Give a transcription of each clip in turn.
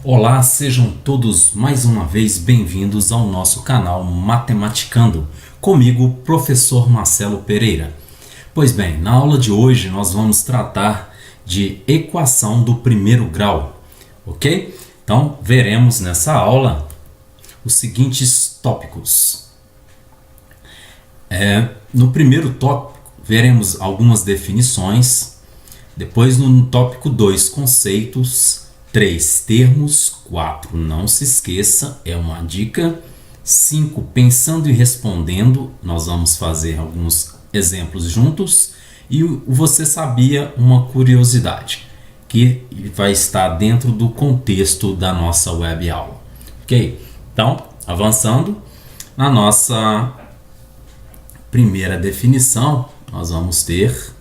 Olá, sejam todos mais uma vez bem-vindos ao nosso canal Matematicando, comigo, professor Marcelo Pereira. Pois bem, na aula de hoje nós vamos tratar de equação do primeiro grau, ok? Então, veremos nessa aula os seguintes tópicos. No primeiro tópico, veremos algumas definições, depois no tópico 2, conceitos, 3, termos, 4, não se esqueça, é uma dica, 5, pensando e respondendo, nós vamos fazer alguns exemplos juntos, e você sabia uma curiosidade, que vai estar dentro do contexto da nossa web aula, ok? Então, avançando, na nossa primeira definição, nós vamos ter,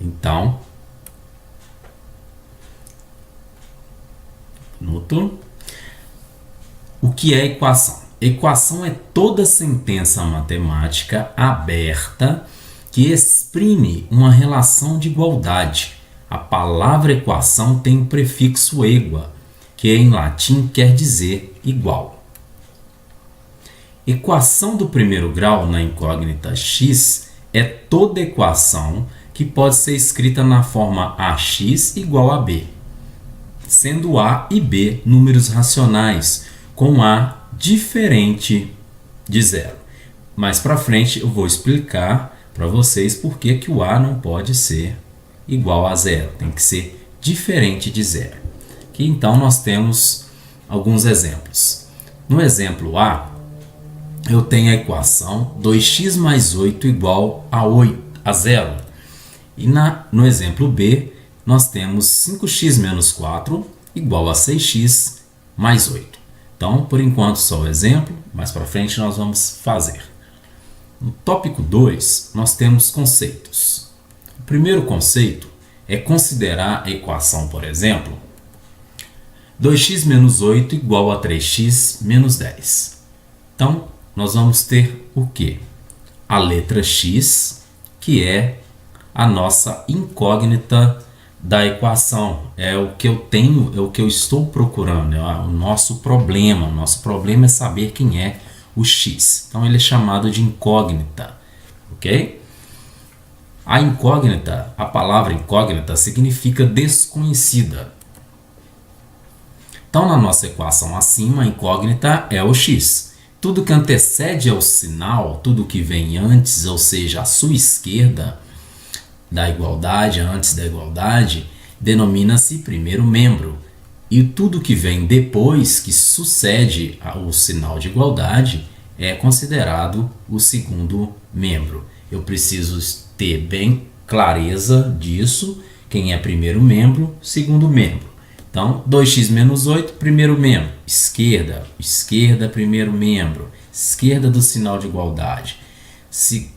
então, o que é equação? Equação é toda sentença matemática aberta que exprime uma relação de igualdade. A palavra equação tem o prefixo égua, que em latim quer dizer igual. Equação do primeiro grau na incógnita x é toda equação que pode ser escrita na forma ax igual a b, sendo A e B números racionais, com A diferente de zero. Mais para frente eu vou explicar para vocês por que o A não pode ser igual a zero, tem que ser diferente de zero. Aqui então nós temos alguns exemplos. No exemplo A, eu tenho a equação 2x mais 8 igual a zero. E no exemplo B, nós temos 5x menos 4 igual a 6x mais 8. Então, por enquanto, só o exemplo, mais para frente nós vamos fazer. No tópico 2, nós temos conceitos. O primeiro conceito é considerar a equação, por exemplo, 2x menos 8 igual a 3x menos 10. Então, nós vamos ter o quê? A letra x, que é a nossa incógnita da equação, é o que eu tenho, é o que eu estou procurando, é o nosso problema. O nosso problema é saber quem é o x. Então ele é chamado de incógnita, ok? A incógnita, a palavra incógnita significa desconhecida. Então na nossa equação acima, a incógnita é o x. Tudo que antecede ao sinal, tudo que vem antes, ou seja, à sua esquerda, da igualdade, antes da igualdade, denomina-se primeiro membro. E tudo que vem depois, que sucede ao sinal de igualdade, é considerado o segundo membro. Eu preciso ter bem clareza disso, quem é primeiro membro, segundo membro. Então, 2x menos 8, primeiro membro. Esquerda, esquerda, primeiro membro. Esquerda do sinal de igualdade.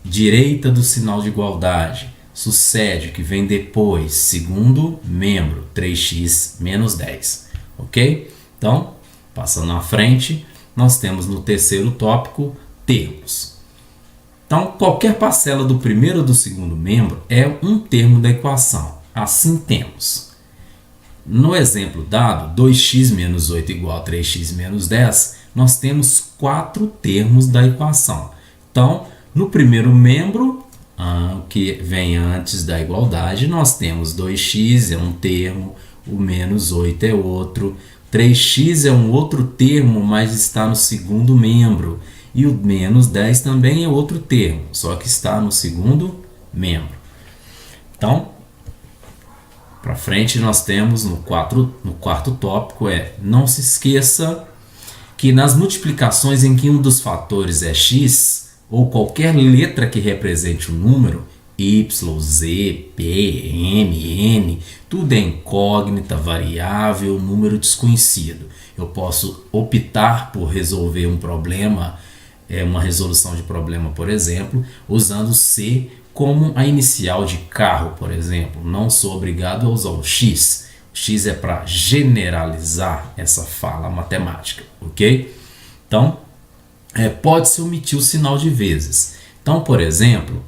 Direita do sinal de igualdade. Sucede, que vem depois, segundo membro, 3x menos 10, ok? Então, passando à frente, nós temos no terceiro tópico, termos. Então, qualquer parcela do primeiro ou do segundo membro é um termo da equação. Assim temos. No exemplo dado, 2x menos 8 igual a 3x menos 10, nós temos 4 termos da equação. Então, no primeiro membro, que vem antes da igualdade, nós temos 2x é um termo, o menos 8 é outro, 3x é um outro termo, mas está no segundo membro, e o menos 10 também é outro termo, só que está no segundo membro. Então, para frente nós temos no quarto tópico não se esqueça que nas multiplicações em que um dos fatores é x, ou qualquer letra que represente um número, y, z, p, m, n, tudo é incógnita, variável, número desconhecido. Eu posso optar por resolver um problema, uma resolução de problema, por exemplo, usando c como a inicial de carro, por exemplo. Não sou obrigado a usar o x. O x é para generalizar essa fala matemática, ok? Então, pode-se omitir o sinal de vezes. Então, por exemplo,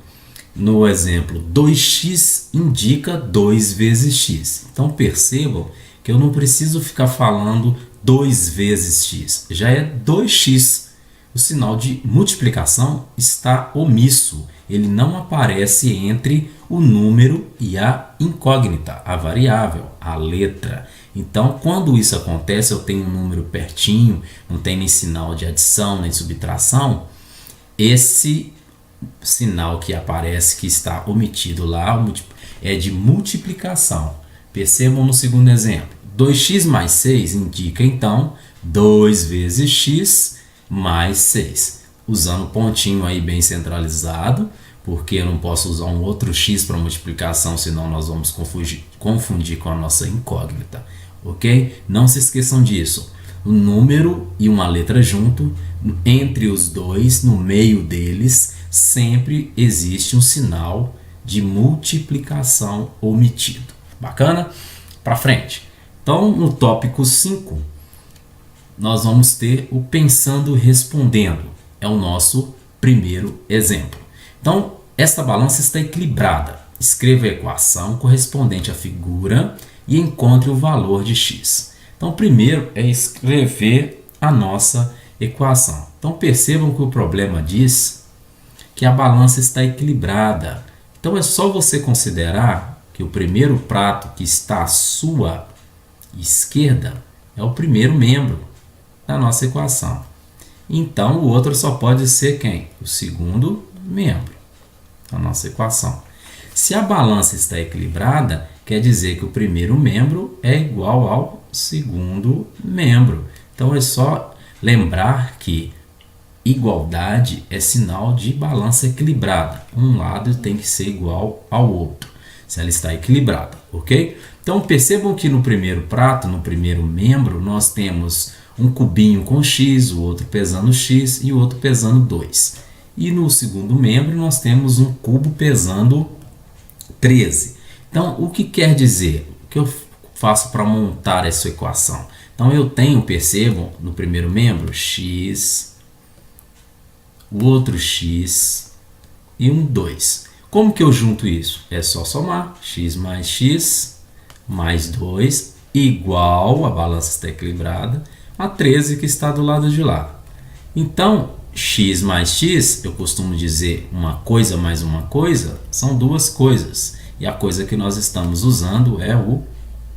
No exemplo, 2x indica 2 vezes x. Então percebam que eu não preciso ficar falando 2 vezes x, já é 2x. O sinal de multiplicação está omisso, ele não aparece entre o número e a incógnita, a variável, a letra. Então, quando isso acontece, eu tenho um número pertinho, não tem nem sinal de adição nem subtração, esse sinal que aparece, que está omitido lá, é de multiplicação. Percebam no segundo exemplo. 2x mais 6 indica, então, 2 vezes x mais 6. Usando pontinho aí bem centralizado, porque eu não posso usar um outro x para multiplicação, senão nós vamos confundir com a nossa incógnita. Ok? Não se esqueçam disso. Um número e uma letra junto, entre os dois, no meio deles, sempre existe um sinal de multiplicação omitido. Bacana? Para frente. Então, no tópico 5, nós vamos ter o pensando respondendo. É o nosso primeiro exemplo. Então, esta balança está equilibrada. Escreva a equação correspondente à figura e encontre o valor de x. Então, primeiro é escrever a nossa equação. Então, percebam que o problema diz que a balança está equilibrada. Então, é só você considerar que o primeiro prato que está à sua esquerda é o primeiro membro da nossa equação. Então, o outro só pode ser quem? O segundo membro da nossa equação. Se a balança está equilibrada, quer dizer que o primeiro membro é igual ao segundo membro. Então, é só lembrar que igualdade é sinal de balança equilibrada. Um lado tem que ser igual ao outro, se ela está equilibrada, ok? Então, percebam que no primeiro prato, no primeiro membro, nós temos um cubinho com x, o outro pesando x e o outro pesando 2. E no segundo membro, nós temos um cubo pesando 13. Então, o que quer dizer? O que eu faço para montar essa equação? Então, eu tenho, percebam, no primeiro membro, x, o outro x e um 2. Como que eu junto isso? É só somar. X mais 2 igual, a balança está equilibrada, a 13 que está do lado de lá. Então, x mais x, eu costumo dizer uma coisa mais uma coisa, são duas coisas. E a coisa que nós estamos usando é o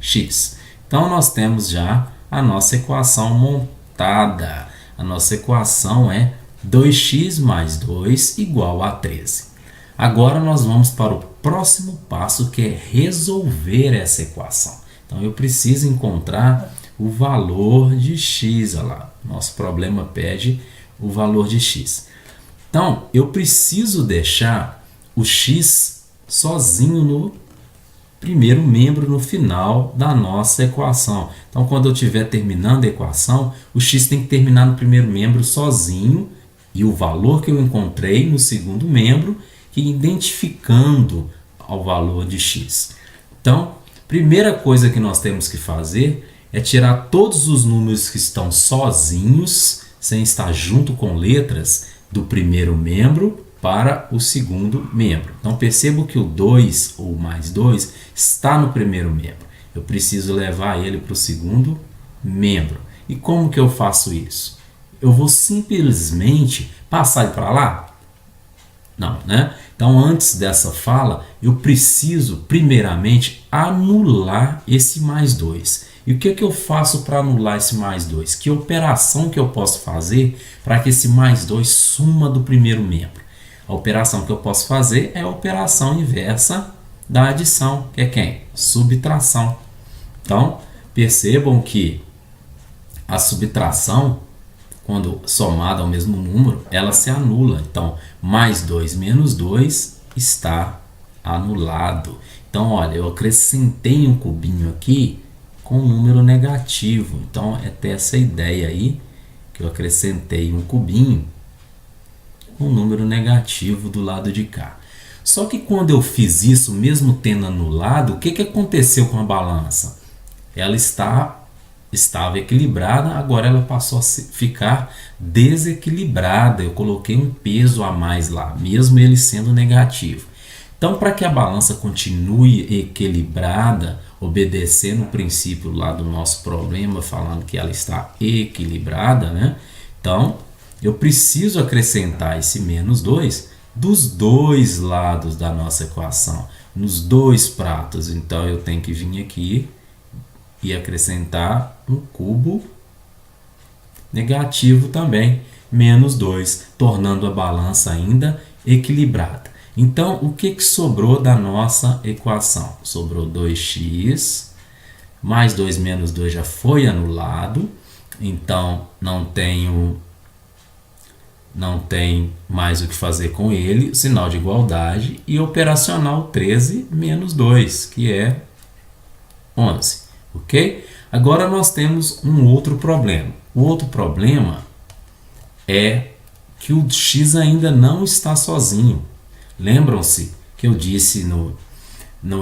x. Então, nós temos já a nossa equação montada. A nossa equação é 2x mais 2 igual a 13. Agora, nós vamos para o próximo passo, que é resolver essa equação. Então, eu preciso encontrar o valor de x. Olha lá, nosso problema pede o valor de x. Então, eu preciso deixar o x sozinho no primeiro membro, no final da nossa equação. Então, quando eu estiver terminando a equação, o x tem que terminar no primeiro membro sozinho e o valor que eu encontrei no segundo membro, que identificando ao valor de x. Então, primeira coisa que nós temos que fazer é tirar todos os números que estão sozinhos, sem estar junto com letras, do primeiro membro para o segundo membro. Então, percebo que o 2 ou mais 2 está no primeiro membro. Eu preciso levar ele para o segundo membro. E como que eu faço isso? Eu vou simplesmente passar ele para lá? Não, né? Então, antes dessa fala, eu preciso, primeiramente, anular esse mais 2. E o que eu faço para anular esse mais 2? Que operação que eu posso fazer para que esse mais 2 suma do primeiro membro? A operação que eu posso fazer é a operação inversa da adição, que é quem? Subtração. Então, percebam que a subtração, quando somada ao mesmo número, ela se anula. Então, mais 2 menos 2 está anulado. Então, olha, eu acrescentei um cubinho aqui com um número negativo. Então, é ter essa ideia aí, que eu acrescentei um cubinho com um número negativo do lado de cá. Só que quando eu fiz isso, mesmo tendo anulado, o que aconteceu com a balança? Ela estava equilibrada, agora ela passou a ficar desequilibrada. Eu coloquei um peso a mais lá, mesmo ele sendo negativo. Então, para que a balança continue equilibrada, obedecendo o princípio lá do nosso problema, falando que ela está equilibrada, né? Então, eu preciso acrescentar esse menos 2 dos dois lados da nossa equação, nos dois pratos. Então, eu tenho que vir aqui e acrescentar um cubo negativo também, menos 2, tornando a balança ainda equilibrada. Então, o que sobrou da nossa equação? Sobrou 2x, mais 2 menos 2 já foi anulado, então não tem mais o que fazer com ele, sinal de igualdade, e operacional 13 menos 2, que é 11, ok? Agora nós temos um outro problema. O outro problema é que o x ainda não está sozinho. Lembram-se que eu disse no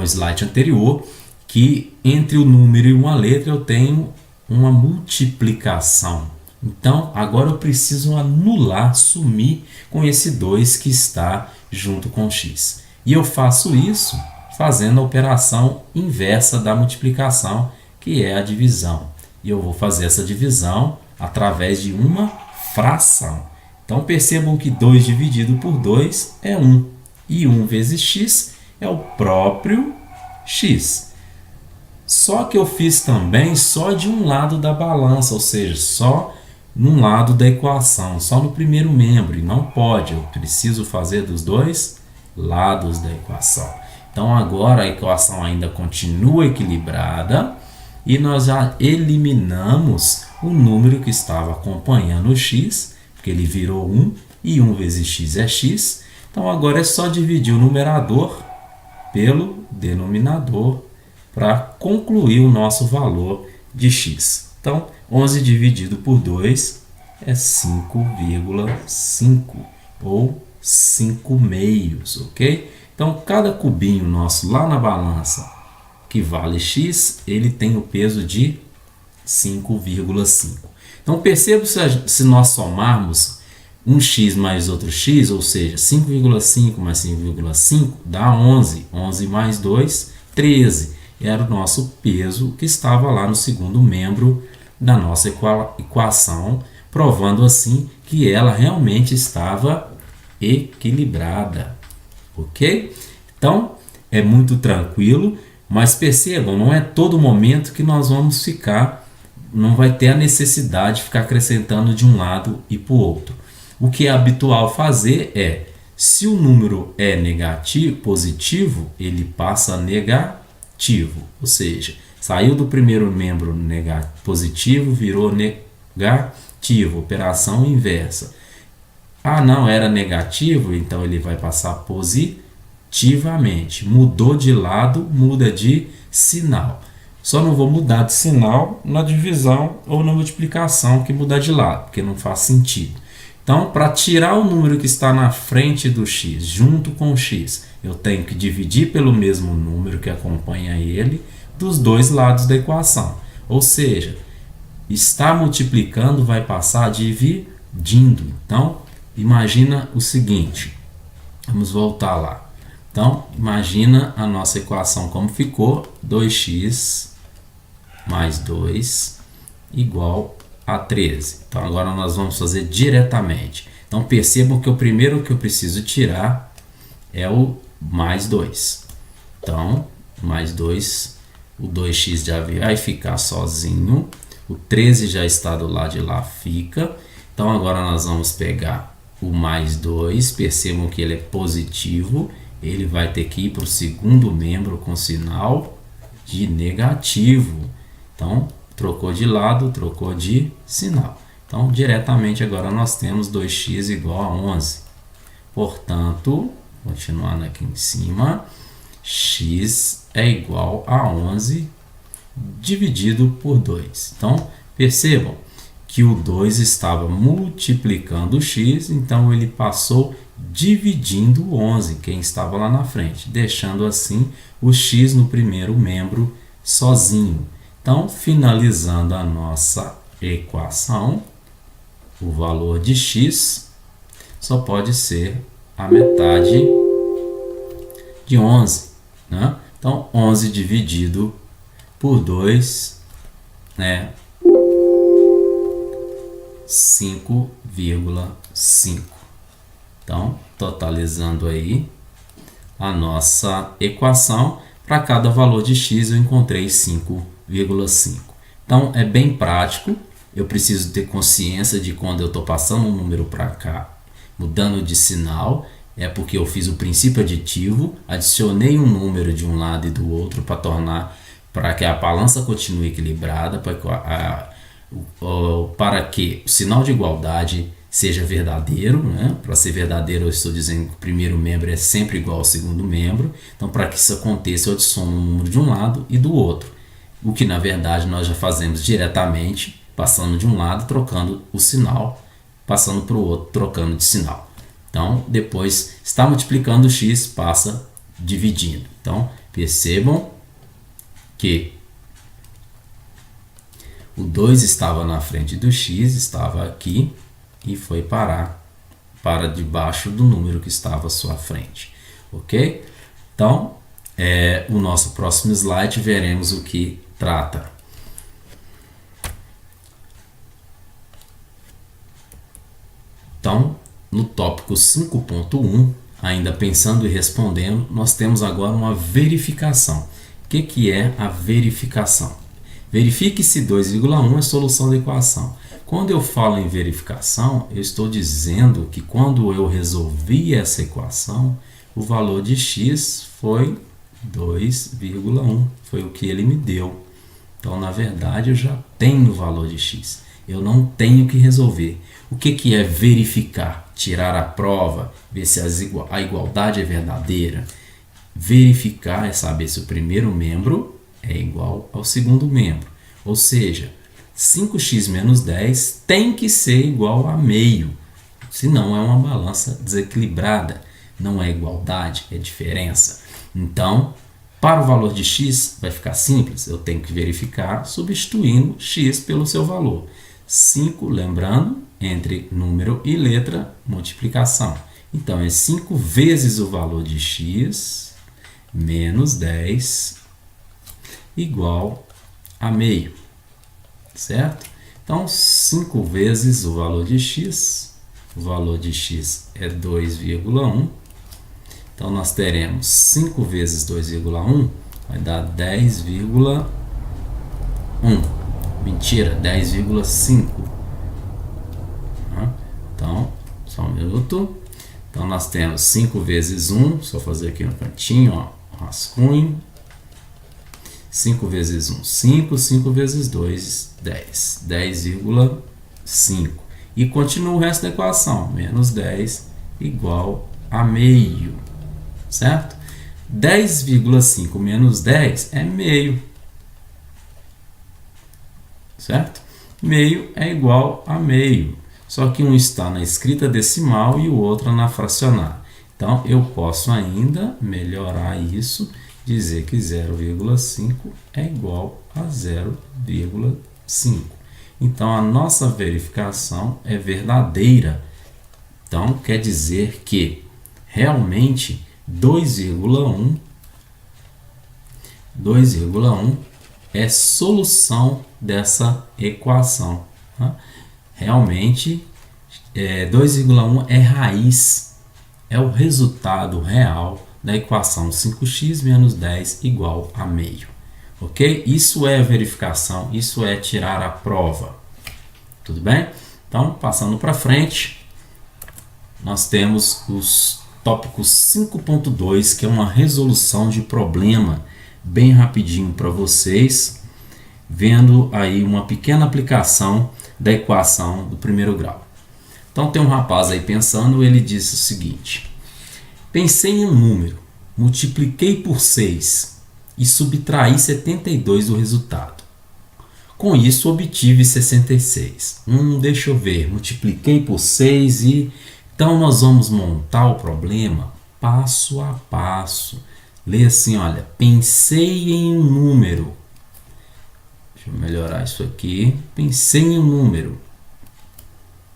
slide anterior que entre o número e uma letra eu tenho uma multiplicação. Então, agora eu preciso anular, sumir com esse 2 que está junto com x. E eu faço isso fazendo a operação inversa da multiplicação, que é a divisão. E eu vou fazer essa divisão através de uma fração. Então, percebam que 2 dividido por 2 é 1. E 1 vezes x é o próprio x. Só que eu fiz também só de um lado da balança, ou seja, só num lado da equação, só no primeiro membro. E não pode, eu preciso fazer dos dois lados da equação. Então, agora a equação ainda continua equilibrada e nós já eliminamos o número que estava acompanhando o x, porque ele virou 1 e 1 vezes x é x. Então, agora é só dividir o numerador pelo denominador para concluir o nosso valor de x. Então, 11 dividido por 2 é 5,5 ou 5 meios, ok? Então, cada cubinho nosso lá na balança que vale x, ele tem o peso de 5,5. Então, perceba se nós somarmos um x mais outro x, ou seja, 5,5 mais 5,5 dá 11. 11 mais 2, 13. Era o nosso peso que estava lá no segundo membro da nossa equação, provando assim que ela realmente estava equilibrada. Ok? Então, é muito tranquilo, mas percebam, não é todo momento que nós vamos ficar, não vai ter a necessidade de ficar acrescentando de um lado e para o outro. O que é habitual fazer é, se o número é negativo, positivo, ele passa a negativo, ou seja, saiu do primeiro membro positivo, virou negativo, operação inversa. Ah, não, era negativo, então ele vai passar positivamente. Mudou de lado, muda de sinal. Só não vou mudar de sinal na divisão ou na multiplicação que mudar de lado, porque não faz sentido. Então, para tirar o número que está na frente do x, junto com o x, eu tenho que dividir pelo mesmo número que acompanha ele dos dois lados da equação. Ou seja, está multiplicando vai passar dividindo. Então, imagina o seguinte. Vamos voltar lá. Então, imagina a nossa equação como ficou. 2x mais 2 igual a 13. Então, agora nós vamos fazer diretamente. Então, percebam que o primeiro que eu preciso tirar é o mais 2. Então, mais 2, o 2x já vai ficar sozinho. O 13 já está do lado de lá, fica. Então, agora nós vamos pegar o mais 2. Percebam que ele é positivo. Ele vai ter que ir para o segundo membro com sinal de negativo. Então, trocou de lado, trocou de sinal. Então, diretamente agora nós temos 2x igual a 11. Portanto, continuando aqui em cima, x é igual a 11 dividido por 2. Então, percebam que o 2 estava multiplicando o x, então ele passou dividindo o 11, quem estava lá na frente, deixando assim o x no primeiro membro sozinho. Então, finalizando a nossa equação, o valor de x só pode ser a metade de 11, né? Então, 11 dividido por 2 é 5,5. Então, totalizando aí a nossa equação, para cada valor de x eu encontrei 5,5. Então, é bem prático. Eu preciso ter consciência de quando eu estou passando um número para cá, mudando de sinal, é porque eu fiz o princípio aditivo, adicionei um número de um lado e do outro para que a balança continue equilibrada, para que o sinal de igualdade seja verdadeiro, né? Para ser verdadeiro, eu estou dizendo que o primeiro membro é sempre igual ao segundo membro. Então, para que isso aconteça, eu adiciono um número de um lado e do outro, o que na verdade nós já fazemos diretamente, passando de um lado, trocando o sinal, passando para o outro, trocando de sinal. Então, depois está multiplicando o x, passa dividindo. Então, percebam que o 2 estava na frente do x, estava aqui e foi parar para debaixo do número que estava à sua frente. Ok? Então, o nosso próximo slide veremos o que trata. Então, no tópico 5.1, ainda pensando e respondendo, nós temos agora uma verificação. O que é a verificação? Verifique se 2,1 é solução da equação. Quando eu falo em verificação, eu estou dizendo que quando eu resolvi essa equação, o valor de x foi 2,1. Foi o que ele me deu. Então, na verdade, eu já tenho o valor de x. Eu não tenho que resolver. O que é verificar? Tirar a prova, ver se a igualdade é verdadeira. Verificar é saber se o primeiro membro é igual ao segundo membro. Ou seja, 5x menos 10 tem que ser igual a meio. Senão é uma balança desequilibrada. Não é igualdade, é diferença. Então, para o valor de x, vai ficar simples. Eu tenho que verificar substituindo x pelo seu valor. 5, lembrando, entre número e letra, multiplicação. Então, é 5 vezes o valor de x menos 10 igual a meio, certo? Então, 5 vezes o valor de x é 2,1. Então, nós teremos 5 vezes 2,1 vai dar 10,1. Mentira, 10,5. Então, só um minuto. Então, nós temos 5 vezes 1, só fazer aqui no cantinho, ó, rascunho. 5 vezes 1, 5. 5 vezes 2, 10. 10,5. E continua o resto da equação. Menos 10 igual a meio. Certo? 10,5 menos 10 é meio. Certo? Meio é igual a meio. Só que um está na escrita decimal e o outro na fracionária. Então, eu posso ainda melhorar isso, dizer que 0,5 é igual a 0,5. Então, a nossa verificação é verdadeira. Então, quer dizer que realmente 2,1 é solução dessa equação. Tá? Realmente, 2,1 é raiz, é o resultado real da equação 5x menos 10 igual a meio. Ok? Isso é verificação, isso é tirar a prova. Tudo bem? Então, passando para frente, nós temos os tópicos 5.2, que é uma resolução de problema, bem rapidinho para vocês, vendo aí uma pequena aplicação da equação do primeiro grau. Então, tem um rapaz aí pensando, ele disse o seguinte: pensei em um número, multipliquei por 6 e subtraí 72 do resultado. Com isso, obtive 66. Deixa eu ver, multipliquei por 6 e... Então, nós vamos montar o problema passo a passo. Lê assim, olha, pensei em um número. Deixa eu melhorar isso aqui. Pensei em um número.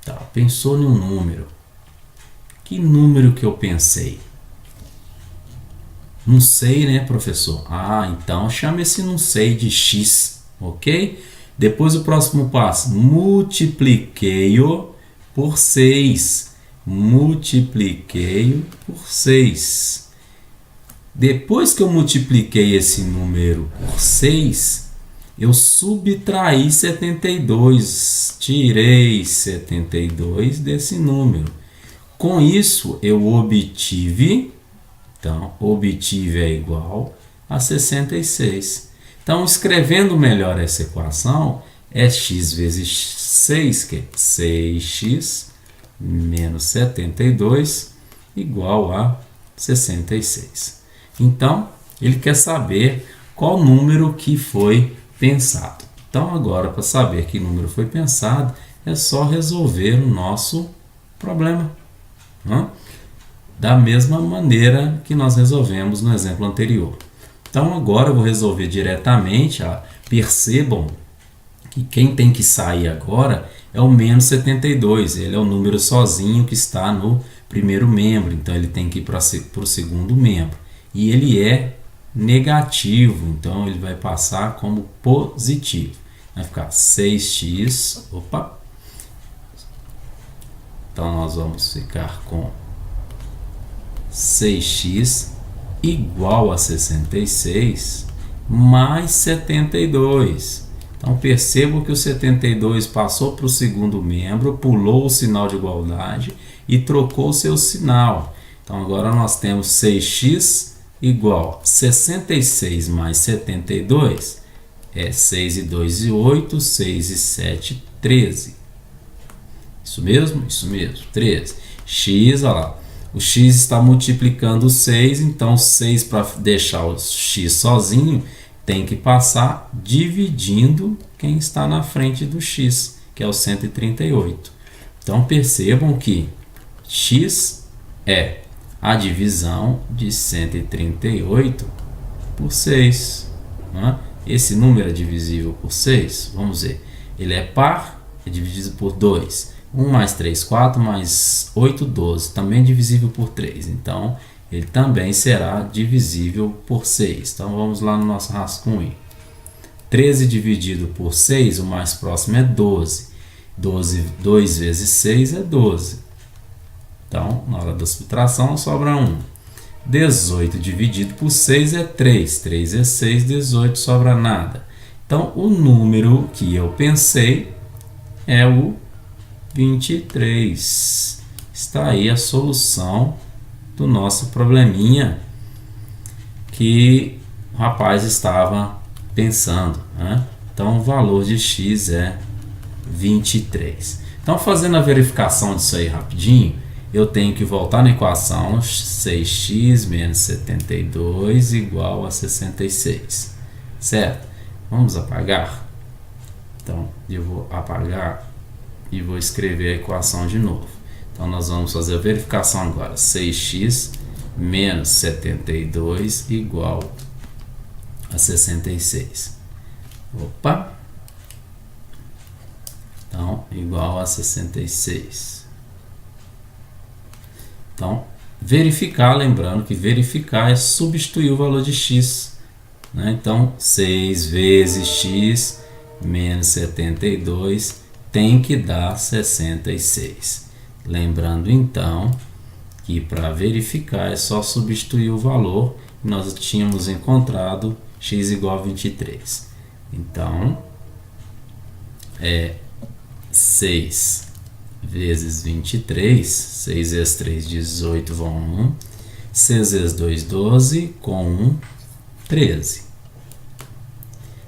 Tá, pensou em um número. Que número que eu pensei? Não sei, né, professor? Ah, então chame esse não sei de x, ok? Depois o próximo passo, multipliquei-o por 6. Multipliquei-o por 6. Depois que eu multipliquei esse número por 6, eu subtraí 72, tirei 72 desse número. Com isso, eu obtive, então, obtive é igual a 66. Então, escrevendo melhor essa equação, é x vezes 6, que é 6x menos 72, igual a 66. Então, ele quer saber qual número que foi pensado. Então, agora, para saber que número foi pensado, é só resolver o nosso problema, né? Da mesma maneira que nós resolvemos no exemplo anterior. Então, agora eu vou resolver diretamente. Percebam que quem tem que sair agora é o menos 72. Ele é o número sozinho que está no primeiro membro, então ele tem que ir para o segundo membro. E ele é negativo, então ele vai passar como positivo. Vai ficar 6x, opa. Então nós vamos ficar com 6x igual a 66 mais 72. Então percebo que o 72 passou para o segundo membro, pulou o sinal de igualdade e trocou o seu sinal. Então agora nós temos 6x igual a 66 mais 72, é 6 e 2 e 8, 6 e 7, 13. Isso mesmo? Isso mesmo, 13. X, olha lá, o x está multiplicando 6, então 6 para deixar o x sozinho, tem que passar dividindo quem está na frente do x, que é o 138. Então percebam que x é a divisão de 138 por 6. Né? Esse número é divisível por 6? Vamos ver. Ele é par, é dividido por 2. 1 mais 3, 4, mais 8, 12. Também é divisível por 3. Então, ele também será divisível por 6. Então, vamos lá no nosso rascunho. 13 dividido por 6, o mais próximo é 12. 2 vezes 6 é 12. Então, na hora da subtração, sobra 1. 18 dividido por 6 é 3. 3 é 6, 18 sobra nada. Então, o número que eu pensei é o 23. Está aí a solução do nosso probleminha que o rapaz estava pensando, né? Então, o valor de x é 23. Então, fazendo a verificação disso aí rapidinho, eu tenho que voltar na equação 6x menos 72 igual a 66, certo? Vamos apagar? Então, eu vou apagar e vou escrever a equação de novo. Então, nós vamos fazer a verificação agora. 6x menos 72 igual a 66. Opa! Então, igual a 66. Então, verificar, lembrando que verificar é substituir o valor de x, né? Então, 6 vezes x menos 72 tem que dar 66. Lembrando, então, que para verificar é só substituir o valor que nós tínhamos encontrado, x igual a 23. Então, é 6 vezes 23, 6 vezes 3, 18, vão 1, 6 vezes 2, 12, com 1, 13.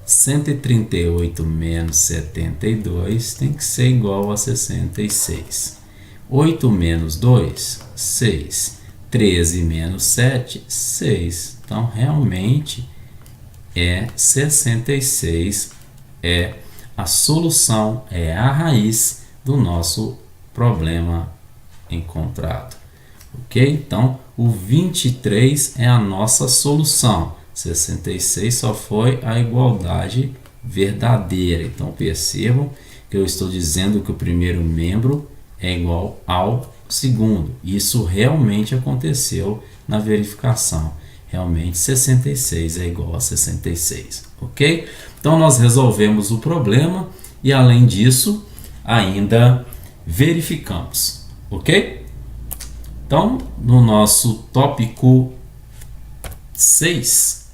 138 menos 72 tem que ser igual a 66. 8 menos 2, 6. 13 menos 7, 6. Então, realmente, é 66, é a solução, é a raiz do nosso problema encontrado. Ok? Então, o 23 é a nossa solução. 66 só foi a igualdade verdadeira. Então, percebam que eu estou dizendo que o primeiro membro é igual ao segundo. Isso realmente aconteceu na verificação. realmente 66 é igual a 66, ok? Então nós resolvemos o problema e além disso ainda verificamos, ok? Então no nosso tópico 6,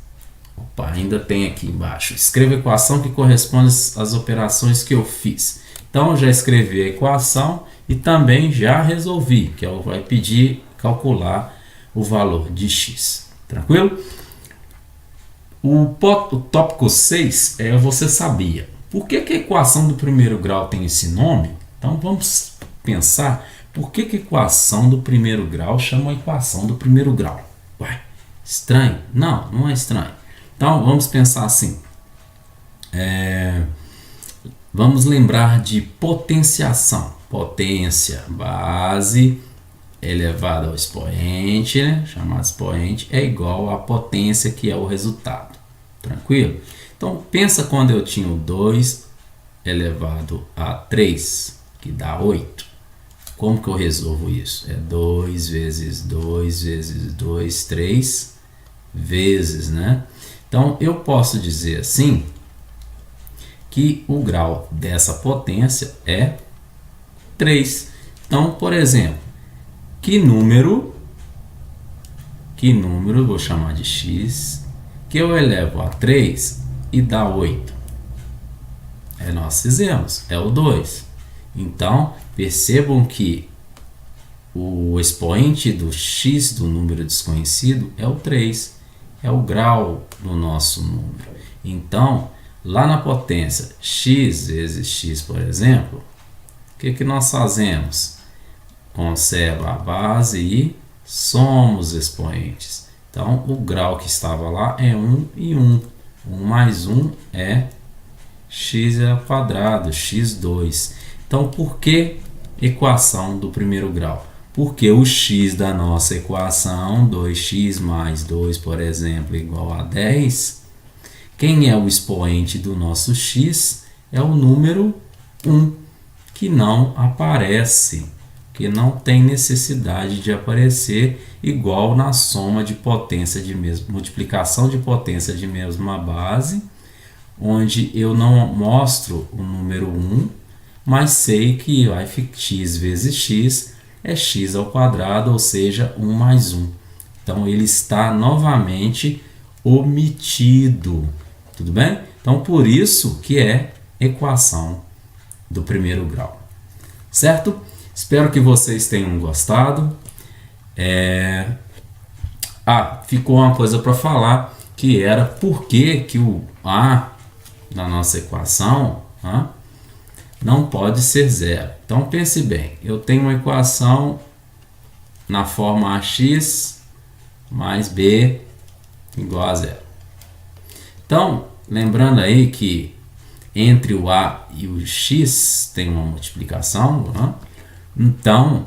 ainda tem aqui embaixo, escreva a equação que corresponde às operações que eu fiz. Então já escrevi a equação e também já resolvi, que vai pedir calcular o valor de x. Tranquilo? O tópico 6 é você sabia. Por que a equação do primeiro grau tem esse nome? Então vamos pensar por que a equação do primeiro grau chama a equação do primeiro grau. Ué, estranho? Não, não é estranho. Então vamos pensar assim. Vamos lembrar de potenciação. Potência, base elevado ao expoente, né? Chamado expoente, é igual à potência que é o resultado. Tranquilo? Então, pensa quando eu tinha o 2 elevado a 3, que dá 8. Como que eu resolvo isso? É 2 vezes 2 vezes 2, 3 vezes, né? Então, eu posso dizer assim, que o grau dessa potência é 3. Então, por exemplo, que número, vou chamar de x, que eu elevo a 3 e dá 8? Nós fizemos, é o 2. Então, percebam que o expoente do x do número desconhecido é o 3, é o grau do nosso número. Então, lá na potência x vezes x, por exemplo, o que nós fazemos? Conserva a base e somos expoentes. Então, o grau que estava lá é 1 e 1. 1 mais 1 é x ao quadrado, x2. Então, por que equação do primeiro grau? Porque o x da nossa equação, 2x mais 2, por exemplo, igual a 10, quem é o expoente do nosso x é o número 1, que não aparece, que não tem necessidade de aparecer, igual na soma de potência de multiplicação de potência de mesma base, onde eu não mostro o número 1, mas sei que x vezes x é x ao quadrado, ou seja, 1 mais 1. Então, ele está novamente omitido. Tudo bem? Então, por isso que é equação do primeiro grau. Certo? Espero que vocês tenham gostado. Ficou uma coisa para falar, que era por que o A da nossa equação não pode ser zero. Então pense bem, eu tenho uma equação na forma ax mais b igual a zero. Então, lembrando aí que entre o a e o x tem uma multiplicação, então,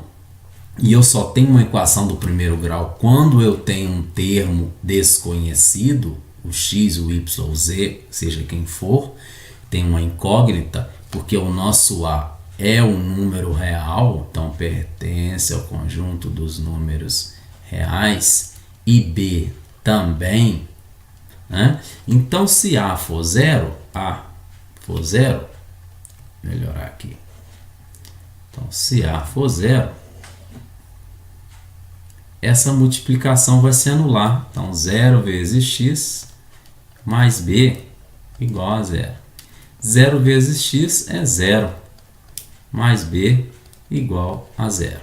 e eu só tenho uma equação do primeiro grau quando eu tenho um termo desconhecido, o x, o y, o z, seja quem for, tem uma incógnita, porque o nosso a é um número real, então pertence ao conjunto dos números reais, e b também, né? Então, se a for zero, melhorar aqui. Então, se a for zero, essa multiplicação vai se anular. Então, 0 vezes x mais b igual a zero. 0 vezes x é 0, mais b igual a zero.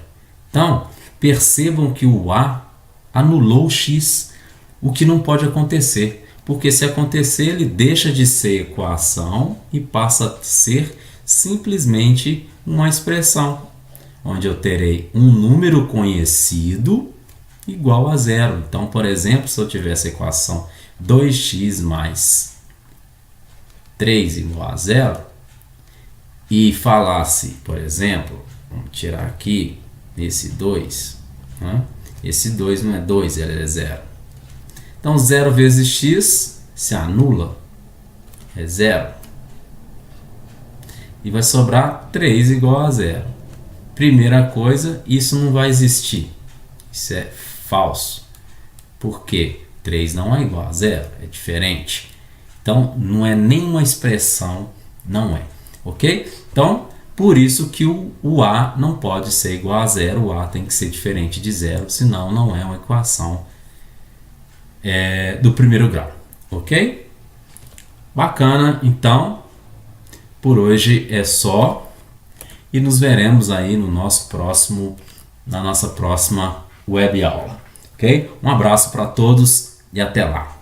Então, percebam que o a anulou o x, o que não pode acontecer, porque se acontecer, ele deixa de ser equação e passa a ser simplesmente uma expressão, onde eu terei um número conhecido igual a zero. Então, por exemplo, se eu tivesse a equação 2x mais 3 igual a zero, e falasse, por exemplo, vamos tirar aqui esse 2, esse 2 não é 2, ele é 0. Então, 0 vezes x se anula, é 0. E vai sobrar 3 igual a 0. Primeira coisa, isso não vai existir. Isso é falso. Por quê? 3 não é igual a 0, é diferente. Então, não é nenhuma expressão, não é. Ok? Então, por isso que o A não pode ser igual a 0, o A tem que ser diferente de 0, senão não é uma equação do primeiro grau. Ok? Bacana, então, por hoje é só. E nos veremos aí no na nossa próxima web aula. Ok? Um abraço para todos e até lá.